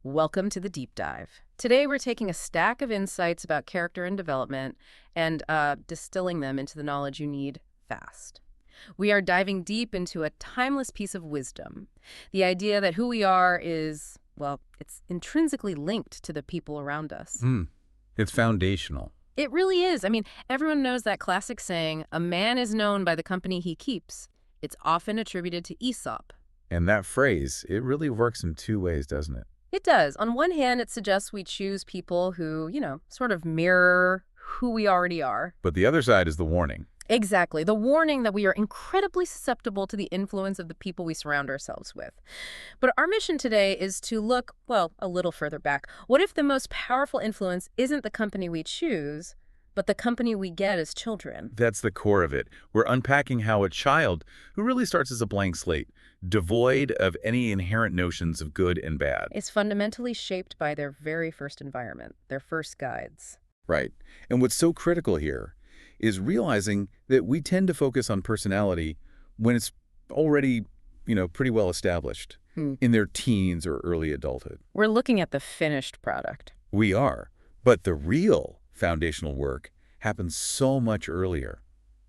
Welcome to the deep dive. Today we're taking a stack of insights about character and development and distilling them into the knowledge you need fast. We are diving deep into a timeless piece of wisdom. The idea that who we are is, well, it's intrinsically linked to the people around us. It's foundational. It really is. I mean, everyone knows that classic saying, a man is known by the company he keeps. It's often attributed to Aesop. And that phrase, it really works in two ways, doesn't it? It does. On one hand, it suggests we choose people who, sort of mirror who we already are. But the other side is the warning. Exactly. The warning that we are incredibly susceptible to the influence of the people we surround ourselves with. But our mission today is to look, well, a little further back. What if the most powerful influence isn't the company we choose, but the company we get as children? That's the core of it. We're unpacking how a child, who really starts as a blank slate, devoid of any inherent notions of good and bad. Is fundamentally shaped by their very first environment, their first guides. Right. And what's so critical here is realizing that we tend to focus on personality when it's already, pretty well established in their teens or early adulthood. We're looking at the finished product. We are. But the real foundational work happens so much earlier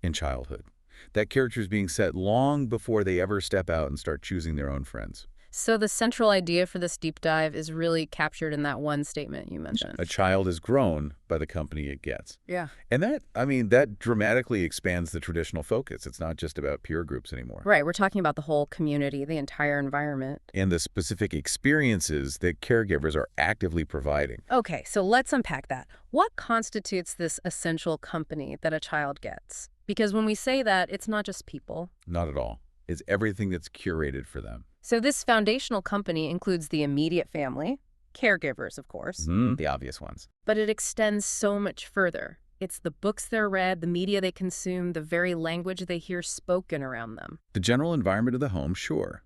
in childhood. That character is being set long before they ever step out and start choosing their own friends. So the central idea for this deep dive is really captured in that one statement you mentioned. A child is grown by the company it gets. Yeah. And that dramatically expands the traditional focus. It's not just about peer groups anymore. Right. We're talking about the whole community, the entire environment. And the specific experiences that caregivers are actively providing. Okay, so let's unpack that. What constitutes this essential company that a child gets? Because when we say that, it's not just people. Not at all. It's everything that's curated for them. So this foundational company includes the immediate family, caregivers, of course. The obvious ones. But it extends so much further. It's the books they're read, the media they consume, the very language they hear spoken around them. The general environment of the home, sure.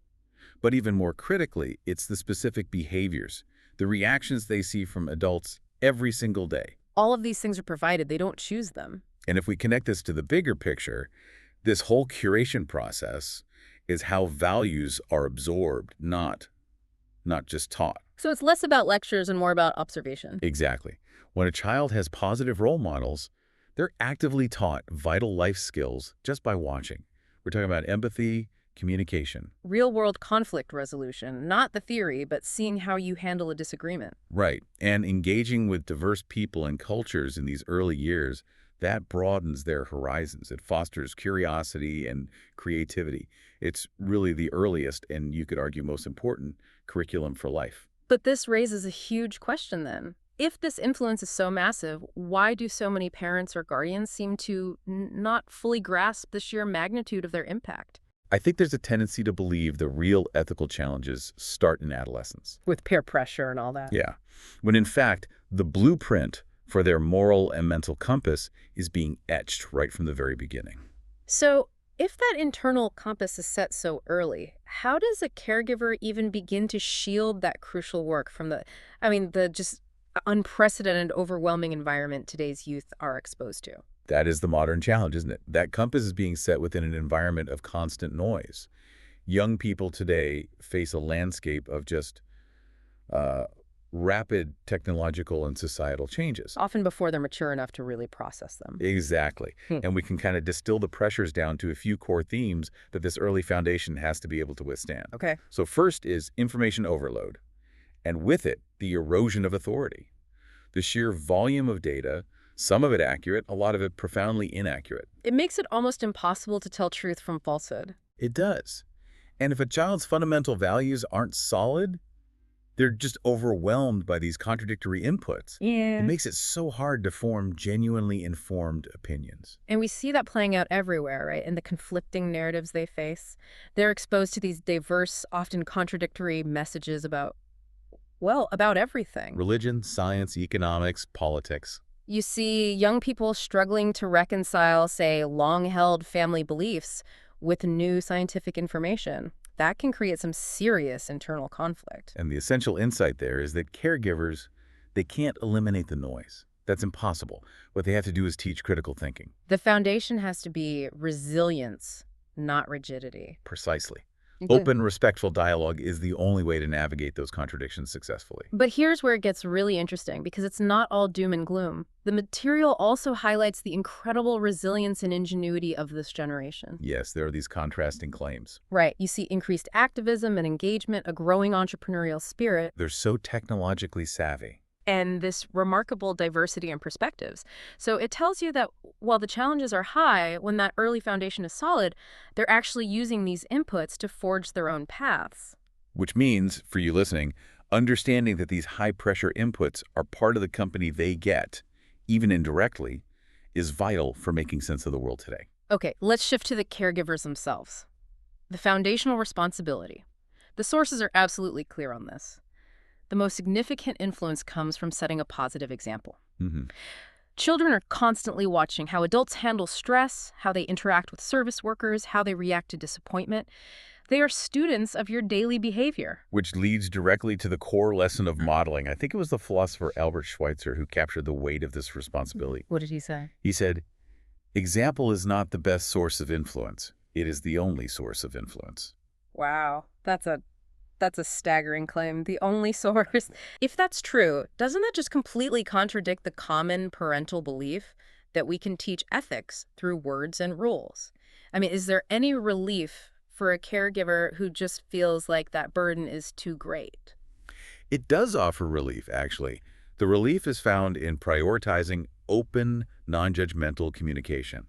But even more critically, it's the specific behaviors, the reactions they see from adults every single day. All of these things are provided. They don't choose them. And if we connect this to the bigger picture, this whole curation process is how values are absorbed, not just taught. So it's less about lectures and more about observation. Exactly. When a child has positive role models, they're actively taught vital life skills just by watching. We're talking about empathy, communication. Real-world conflict resolution, not the theory, but seeing how you handle a disagreement. Right. And engaging with diverse people and cultures in these early years, that broadens their horizons. It fosters curiosity and creativity. It's really the earliest, and you could argue most important, curriculum for life. But this raises a huge question then. If this influence is so massive, why do so many parents or guardians seem to not fully grasp the sheer magnitude of their impact? I think there's a tendency to believe the real ethical challenges start in adolescence. With peer pressure and all that. Yeah. When in fact, the blueprint for their moral and mental compass is being etched right from the very beginning. So if that internal compass is set so early, how does a caregiver even begin to shield that crucial work from the just unprecedented, overwhelming environment today's youth are exposed to? That is the modern challenge, isn't it? That compass is being set within an environment of constant noise. Young people today face a landscape of just rapid technological and societal changes. Often before they're mature enough to really process them. Exactly. And we can kind of distill the pressures down to a few core themes that this early foundation has to be able to withstand. Okay. So first is information overload, and with it, the erosion of authority. The sheer volume of data, some of it accurate, a lot of it profoundly inaccurate. It makes it almost impossible to tell truth from falsehood. It does. And if a child's fundamental values aren't solid, they're just overwhelmed by these contradictory inputs. Yeah. It makes it so hard to form genuinely informed opinions. And we see that playing out everywhere, right? In the conflicting narratives they face. They're exposed to these diverse, often contradictory messages about everything. Religion, science, economics, politics. You see young people struggling to reconcile, say, long-held family beliefs with new scientific information. That can create some serious internal conflict. And the essential insight there is that caregivers, they can't eliminate the noise. That's impossible. What they have to do is teach critical thinking. The foundation has to be resilience, not rigidity. Precisely. Good. Open, respectful dialogue is the only way to navigate those contradictions successfully. But here's where it gets really interesting because it's not all doom and gloom. The material also highlights the incredible resilience and ingenuity of this generation. Yes, there are these contrasting claims. Right. You see increased activism and engagement, a growing entrepreneurial spirit, They're so technologically savvy. and this remarkable diversity in perspectives. So it tells you that while the challenges are high, when that early foundation is solid, they're actually using these inputs to forge their own paths. Which means, for you listening, understanding that these high-pressure inputs are part of the company they get, even indirectly, is vital for making sense of the world today. Okay, let's shift to the caregivers themselves. The foundational responsibility. The sources are absolutely clear on this. The most significant influence comes from setting a positive example. Hmm. Children are constantly watching how adults handle stress, how they interact with service workers, how they react to disappointment. They are students of your daily behavior. Which leads directly to the core lesson of modeling. I think it was the philosopher Albert Schweitzer who captured the weight of this responsibility. What did he say? He said, "Example is not the best source of influence. It is the only source of influence." Wow, that's a staggering claim. The only source. If that's true, doesn't that just completely contradict the common parental belief that we can teach ethics through words and rules? I mean, is there any relief for a caregiver who just feels like that burden is too great? It does offer relief, actually. The relief is found in prioritizing open, non-judgmental communication,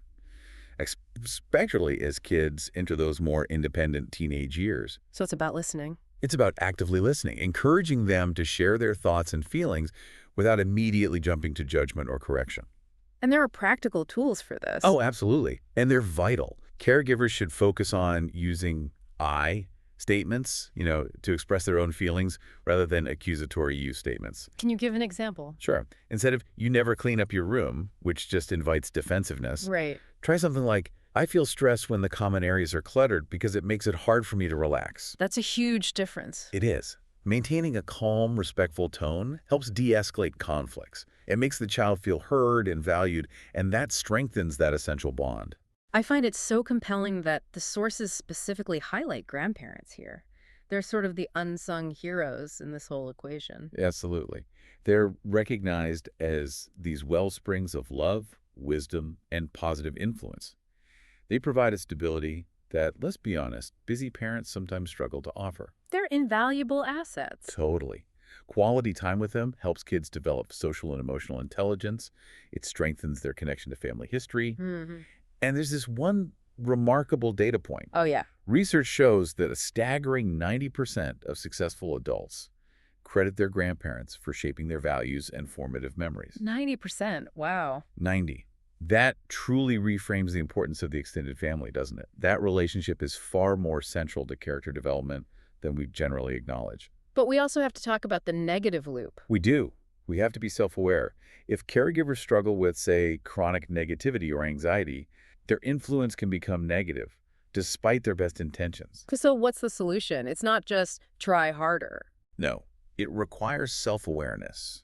especially as kids enter those more independent teenage years. So it's about listening. It's about actively listening, encouraging them to share their thoughts and feelings without immediately jumping to judgment or correction. And there are practical tools for this. Oh, absolutely. And they're vital. Caregivers should focus on using I statements, to express their own feelings rather than accusatory you statements. Can you give an example? Sure. Instead of "you never clean up your room," which just invites defensiveness, Right. try something like "I feel stressed when the common areas are cluttered because it makes it hard for me to relax." That's a huge difference. It is. Maintaining a calm, respectful tone helps de-escalate conflicts. It makes the child feel heard and valued, and that strengthens that essential bond. I find it so compelling that the sources specifically highlight grandparents here. They're sort of the unsung heroes in this whole equation. Absolutely. They're recognized as these wellsprings of love, wisdom, and positive influence. They provide a stability that, let's be honest, busy parents sometimes struggle to offer. They're invaluable assets. Totally. Quality time with them helps kids develop social and emotional intelligence. It strengthens their connection to family history. Hmm. And there's this one remarkable data point. Oh, yeah. Research shows that a staggering 90% of successful adults credit their grandparents for shaping their values and formative memories. 90%. Wow. 90. That truly reframes the importance of the extended family, doesn't it? That relationship is far more central to character development than we generally acknowledge. But we also have to talk about the negative loop. We do. We have to be self-aware. If caregivers struggle with, say, chronic negativity or anxiety, their influence can become negative, despite their best intentions. So what's the solution? It's not just try harder. No, it requires self-awareness.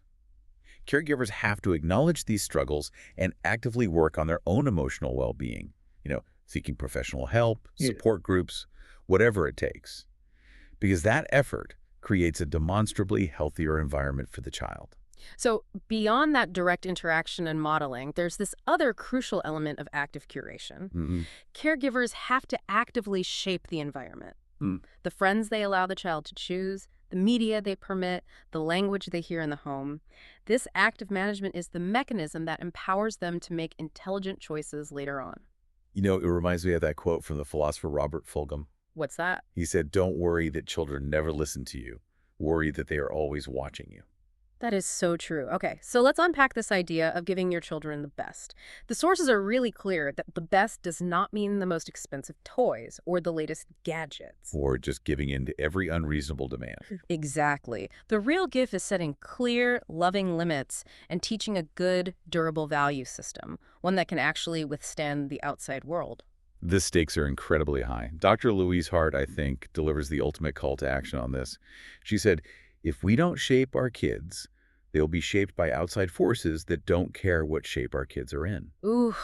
Caregivers have to acknowledge these struggles and actively work on their own emotional well-being, seeking professional help, support groups, whatever it takes. Because that effort creates a demonstrably healthier environment for the child. So beyond that direct interaction and modeling, there's this other crucial element of active curation. Mm-hmm. Caregivers have to actively shape the environment. The friends they allow the child to choose, the media they permit, the language they hear in the home. This active management is the mechanism that empowers them to make intelligent choices later on. It reminds me of that quote from the philosopher Robert Fulghum. What's that? He said, "Don't worry that children never listen to you. Worry that they are always watching you." That is so true. Okay, so let's unpack this idea of giving your children the best. The sources are really clear that the best does not mean the most expensive toys or the latest gadgets. Or just giving in to every unreasonable demand. Exactly. The real gift is setting clear, loving limits and teaching a good, durable value system, one that can actually withstand the outside world. The stakes are incredibly high. Dr. Louise Hart, I think, delivers the ultimate call to action on this. She said, "If we don't shape our kids, they'll be shaped by outside forces that don't care what shape our kids are in." Ooh,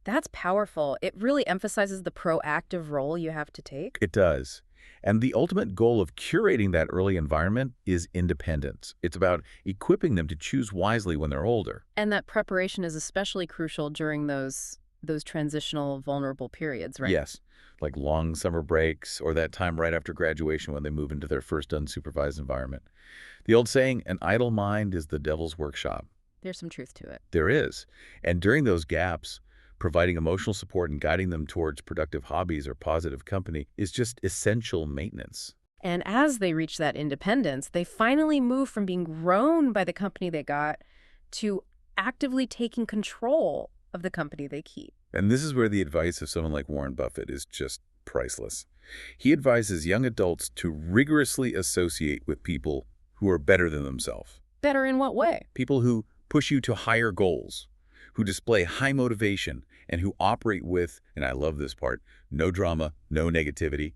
that's powerful. It really emphasizes the proactive role you have to take. It does. And the ultimate goal of curating that early environment is independence. It's about equipping them to choose wisely when they're older. And that preparation is especially crucial during those transitional vulnerable periods, right? Yes, like long summer breaks or that time right after graduation when they move into their first unsupervised environment. The old saying, an idle mind is the devil's workshop. There's some truth to it. There is. And during those gaps, providing emotional support and guiding them towards productive hobbies or positive company is just essential maintenance. And as they reach that independence, they finally move from being grown by the company they got to actively taking control of the company they keep. And this is where the advice of someone like Warren Buffett is just priceless. He advises young adults to rigorously associate with people who are better than themselves. Better in what way? People who push you to higher goals, who display high motivation, and who operate with, and I love this part, no drama, no negativity.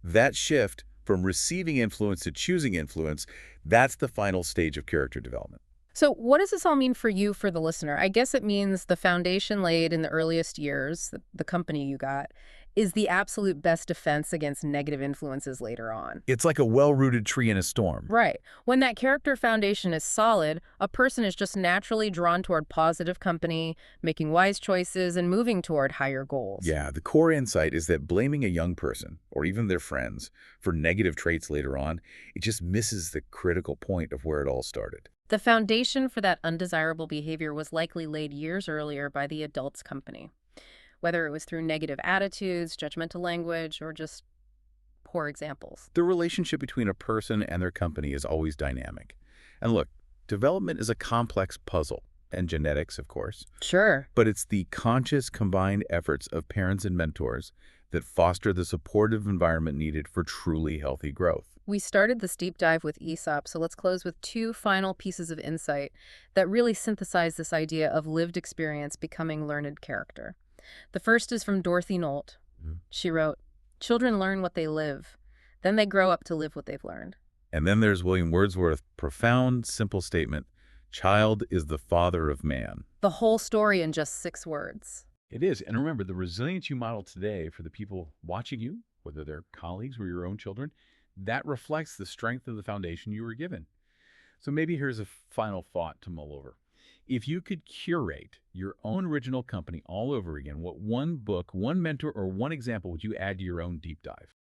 That shift from receiving influence to choosing influence, that's the final stage of character development. So what does this all mean for you, for the listener? I guess it means the foundation laid in the earliest years, the company you got, is the absolute best defense against negative influences later on. It's like a well-rooted tree in a storm. Right. When that character foundation is solid, a person is just naturally drawn toward positive company, making wise choices, and moving toward higher goals. Yeah, the core insight is that blaming a young person, or even their friends, for negative traits later on, it just misses the critical point of where it all started. The foundation for that undesirable behavior was likely laid years earlier by the adult's company, whether it was through negative attitudes, judgmental language, or just poor examples. The relationship between a person and their company is always dynamic. And look, development is a complex puzzle, and genetics, of course, Sure. but it's the conscious combined efforts of parents and mentors that foster the supportive environment needed for truly healthy growth. We started this deep dive with Aesop, so let's close with two final pieces of insight that really synthesize this idea of lived experience becoming learned character. The first is from Dorothy Nolt. She wrote, "Children learn what they live. Then they grow up to live what they've learned." And then there's William Wordsworth's profound, simple statement, child is the father of man. The whole story in just 6 words. It is. And remember, the resilience you model today for the people watching you, whether they're colleagues or your own children, that reflects the strength of the foundation you were given. So maybe here's a final thought to mull over. If you could curate your own original company all over again, what one book, one mentor, or one example would you add to your own deep dive?